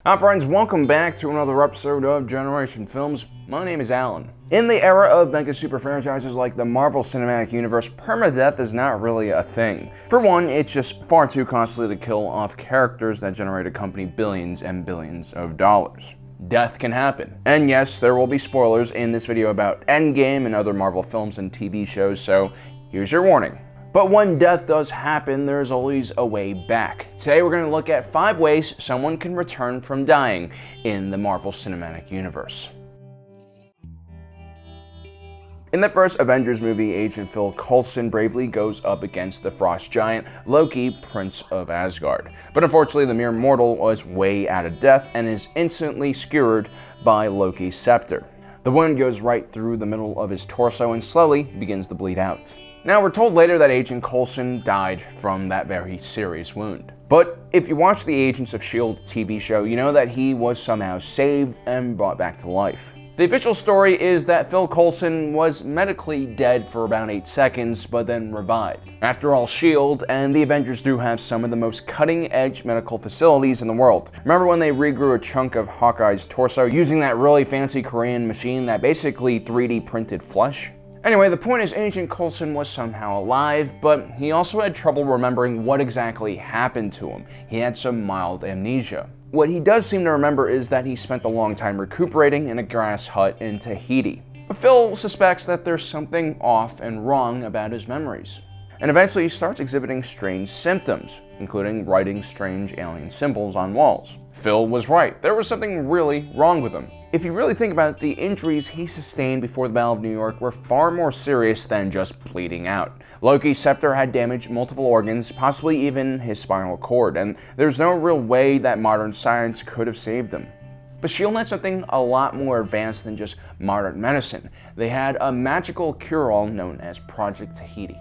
Hi friends, welcome back to another episode of Generation Films. My name is Alan. In the era of mega super franchises like the Marvel Cinematic Universe, permadeath is not really a thing. For one, it's just far too costly to kill off characters that generate a company billions and billions of dollars. Death can happen. And yes, there will be spoilers in this video about Endgame and other Marvel films and TV shows, so here's your warning. But when death does happen, there's always a way back. Today we're going to look at 5 ways someone can return from dying in the Marvel Cinematic Universe. In the first Avengers movie, Agent Phil Coulson bravely goes up against the frost giant Loki, Prince of Asgard. But unfortunately, the mere mortal was way out of death and is instantly skewered by Loki's scepter. The wound goes right through the middle of his torso and slowly begins to bleed out. Now, we're told later that Agent Coulson died from that very serious wound. But if you watch the Agents of S.H.I.I.T. TV show, you know that he was somehow saved and brought back to life. The official story is that Phil Coulson was medically dead for about 8 seconds, but then revived. After all, S.H.I.I.T. and the Avengers do have some of the most cutting-edge medical facilities in the world. Remember when they regrew a chunk of Hawkeye's torso using that really fancy Korean machine that basically 3D printed flesh? Anyway, the point is Agent Coulson was somehow alive, but he also had trouble remembering what exactly happened to him. He had some mild amnesia. What he does seem to remember is that he spent a long time recuperating in a grass hut in Tahiti. But Phil suspects that there's something off and wrong about his memories. And eventually he starts exhibiting strange symptoms, including writing strange alien symbols on walls. Phil was right. There was something really wrong with him. If you really think about it, the injuries he sustained before the Battle of New York were far more serious than just bleeding out. Loki's scepter had damaged multiple organs, possibly even his spinal cord, and there's no real way that modern science could have saved him. But S.H.I.I.T. had something a lot more advanced than just modern medicine. They had a magical cure-all known as Project Tahiti,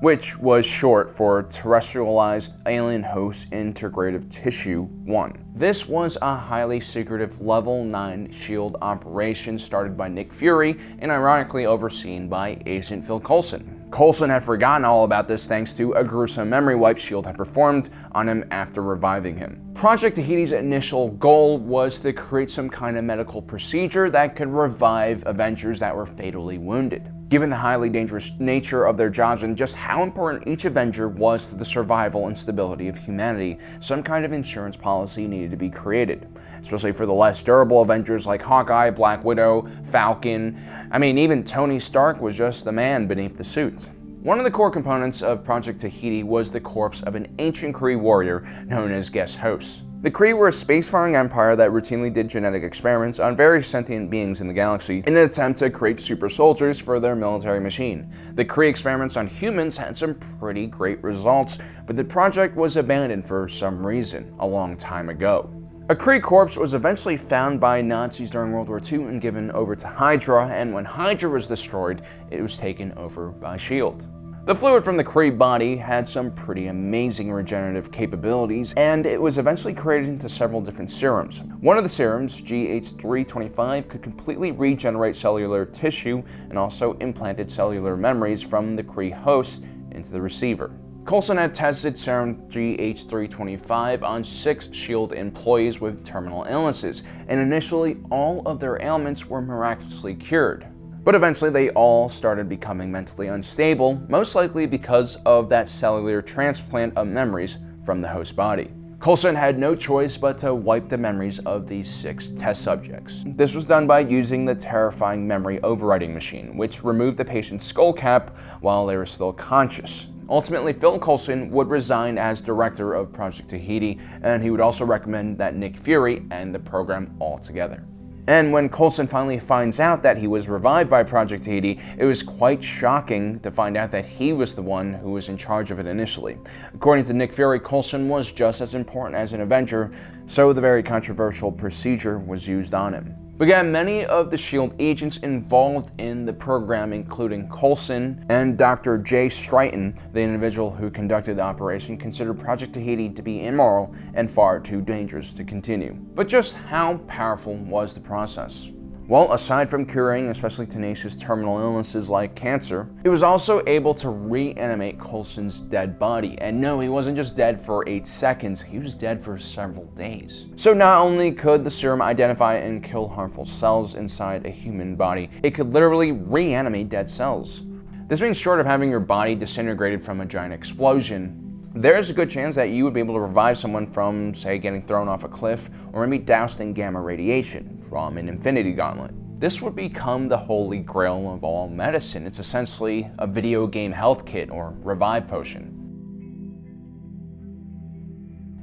which was short for Terrestrialized Alien Host Integrative Tissue 1. This was a highly secretive Level 9 S.H.I.I.T. operation started by Nick Fury and ironically overseen by Agent Phil Coulson. Coulson had forgotten all about this thanks to a gruesome memory wipe S.H.I.I.T. had performed on him after reviving him. Project Tahiti's initial goal was to create some kind of medical procedure that could revive Avengers that were fatally wounded. Given the highly dangerous nature of their jobs and just how important each Avenger was to the survival and stability of humanity, some kind of insurance policy needed to be created, especially for the less durable Avengers like Hawkeye, Black Widow, Falcon. Even Tony Stark was just the man beneath the suit. One of the core components of Project Tahiti was the corpse of an ancient Kree warrior known as Guest Host. The Kree were a spacefaring empire that routinely did genetic experiments on various sentient beings in the galaxy in an attempt to create super soldiers for their military machine. The Kree experiments on humans had some pretty great results, but the project was abandoned for some reason a long time ago. A Kree corpse was eventually found by Nazis during World War II and given over to Hydra, and when Hydra was destroyed, it was taken over by S.H.I.I.T. The fluid from the Kree body had some pretty amazing regenerative capabilities, and it was eventually created into several different serums. One of the serums, T.A.H.I.T.I, could completely regenerate cellular tissue and also implanted cellular memories from the Kree host into the receiver. Coulson had tested serum T.A.H.I.T on 6 S.H.I.I.T. employees with terminal illnesses, and initially all of their ailments were miraculously cured. But eventually they all started becoming mentally unstable, most likely because of that cellular transplant of memories from the host body. Coulson had no choice but to wipe the memories of these 6 test subjects. This was done by using the terrifying memory overwriting machine, which removed the patient's skull cap while they were still conscious. Ultimately, Phil Coulson would resign as director of Project Tahiti, and he would also recommend that Nick Fury end the program altogether. And when Coulson finally finds out that he was revived by Project Tahiti, it was quite shocking to find out that he was the one who was in charge of it initially. According to Nick Fury, Coulson was just as important as an Avenger, so the very controversial procedure was used on him. We got many of the S.H.I.I.T. agents involved in the program, including Coulson and Dr. J. Stryton, the individual who conducted the operation, considered Project Tahiti to be immoral and far too dangerous to continue. But just how powerful was the process? Well, aside from curing especially tenacious terminal illnesses like cancer, it was also able to reanimate Coulson's dead body. And no, he wasn't just dead for 8 seconds, he was dead for several days. So not only could the serum identify and kill harmful cells inside a human body, it could literally reanimate dead cells. This means short of having your body disintegrated from a giant explosion, there's a good chance that you would be able to revive someone from, say, getting thrown off a cliff, or maybe doused in gamma radiation from an infinity gauntlet. This would become the holy grail of all medicine. It's essentially a video game health kit or revive potion.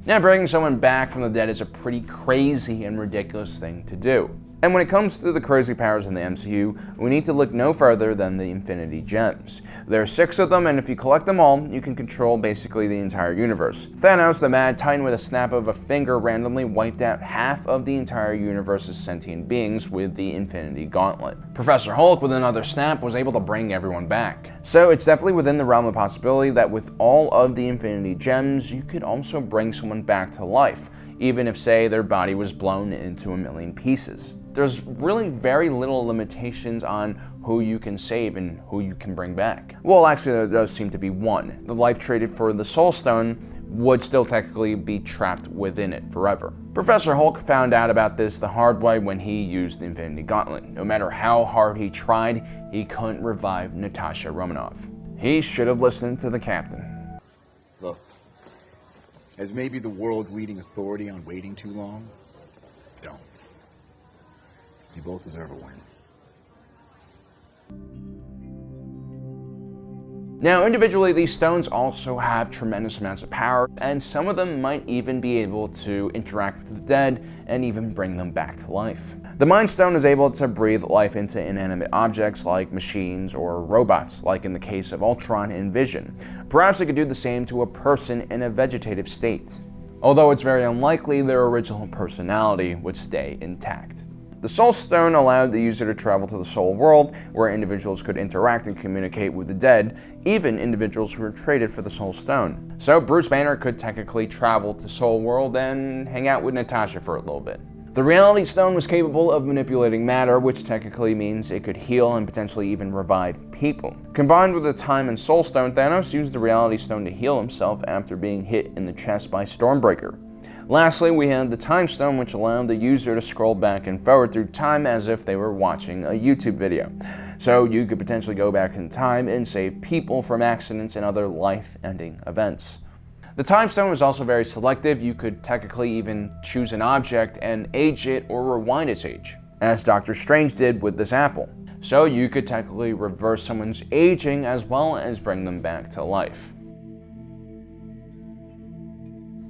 Now, bringing someone back from the dead is a pretty crazy and ridiculous thing to do. And when it comes to the crazy powers in the MCU, we need to look no further than the Infinity Gems. There are 6 of them, and if you collect them all, you can control basically the entire universe. Thanos, the Mad Titan, with a snap of a finger randomly wiped out half of the entire universe's sentient beings with the Infinity Gauntlet. Professor Hulk, with another snap, was able to bring everyone back. So it's definitely within the realm of possibility that with all of the Infinity Gems, you could also bring someone back to life, even if, say, their body was blown into a million pieces. There's really very little limitations on who you can save and who you can bring back. Well, actually, there does seem to be one. The life traded for the Soul Stone would still technically be trapped within it forever. Professor Hulk found out about this the hard way when he used the Infinity Gauntlet. No matter how hard he tried, he couldn't revive Natasha Romanoff. He should have listened to the captain. Look, as maybe the world's leading authority on waiting too long, don't. You both deserve a win. Now, individually, these stones also have tremendous amounts of power, and some of them might even be able to interact with the dead and even bring them back to life. The Mind Stone is able to breathe life into inanimate objects like machines or robots, like in the case of Ultron and Vision. Perhaps it could do the same to a person in a vegetative state, although it's very unlikely their original personality would stay intact. The Soul Stone allowed the user to travel to the Soul World, where individuals could interact and communicate with the dead, even individuals who were traded for the Soul Stone. So Bruce Banner could technically travel to Soul World and hang out with Natasha for a little bit. The Reality Stone was capable of manipulating matter, which technically means it could heal and potentially even revive people. Combined with the Time and Soul Stone, Thanos used the Reality Stone to heal himself after being hit in the chest by Stormbreaker. Lastly, we had the Time Stone, which allowed the user to scroll back and forward through time as if they were watching a YouTube video. So you could potentially go back in time and save people from accidents and other life-ending events. The Time Stone was also very selective. You could technically even choose an object and age it or rewind its age, as Doctor Strange did with this apple. So you could technically reverse someone's aging as well as bring them back to life.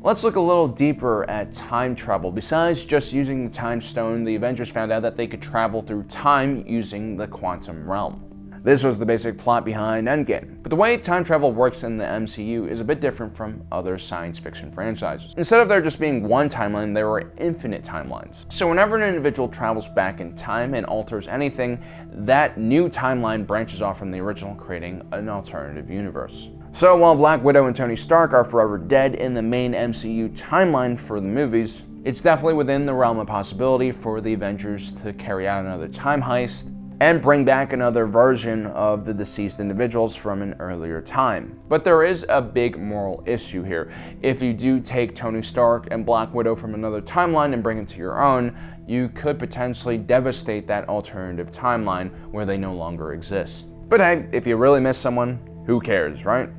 Let's look a little deeper at time travel. Besides just using the Time Stone, the Avengers found out that they could travel through time using the quantum realm. This was the basic plot behind Endgame. But the way time travel works in the MCU is a bit different from other science fiction franchises. Instead of there just being one timeline, there were infinite timelines. So whenever an individual travels back in time and alters anything, that new timeline branches off from the original, creating an alternative universe. So while Black Widow and Tony Stark are forever dead in the main MCU timeline for the movies, it's definitely within the realm of possibility for the Avengers to carry out another time heist and bring back another version of the deceased individuals from an earlier time. But there is a big moral issue here. If you do take Tony Stark and Black Widow from another timeline and bring it to your own, you could potentially devastate that alternative timeline where they no longer exist. But hey, if you really miss someone, who cares, right?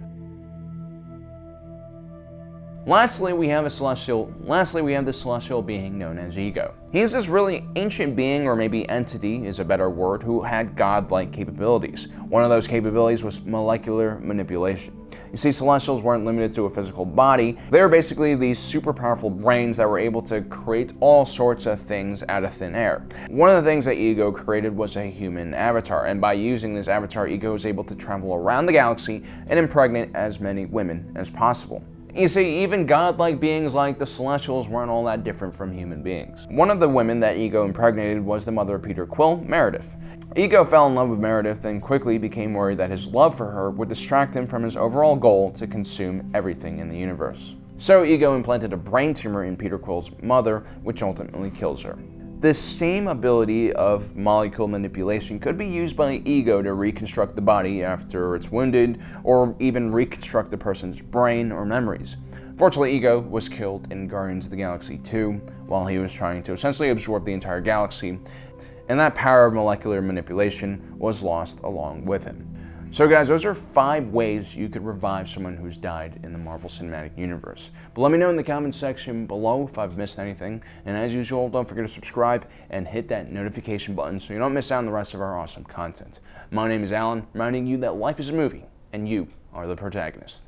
Lastly, we have the celestial being known as Ego. He's this really ancient being, or maybe entity is a better word, who had godlike capabilities. One of those capabilities was molecular manipulation. You see, Celestials weren't limited to a physical body. They were basically these super powerful brains that were able to create all sorts of things out of thin air. One of the things that Ego created was a human avatar, and by using this avatar, Ego was able to travel around the galaxy and impregnate as many women as possible. You see, even godlike beings like the Celestials weren't all that different from human beings. One of the women that Ego impregnated was the mother of Peter Quill, Meredith. Ego fell in love with Meredith and quickly became worried that his love for her would distract him from his overall goal to consume everything in the universe. So Ego implanted a brain tumor in Peter Quill's mother, which ultimately kills her. This same ability of molecule manipulation could be used by Ego to reconstruct the body after it's wounded, or even reconstruct the person's brain or memories. Fortunately, Ego was killed in Guardians of the Galaxy 2 while he was trying to essentially absorb the entire galaxy, and that power of molecular manipulation was lost along with him. So guys, those are 5 ways you could revive someone who's died in the Marvel Cinematic Universe. But let me know in the comments section below if I've missed anything. And as usual, don't forget to subscribe and hit that notification button so you don't miss out on the rest of our awesome content. My name is Alan, reminding you that life is a movie, and you are the protagonist.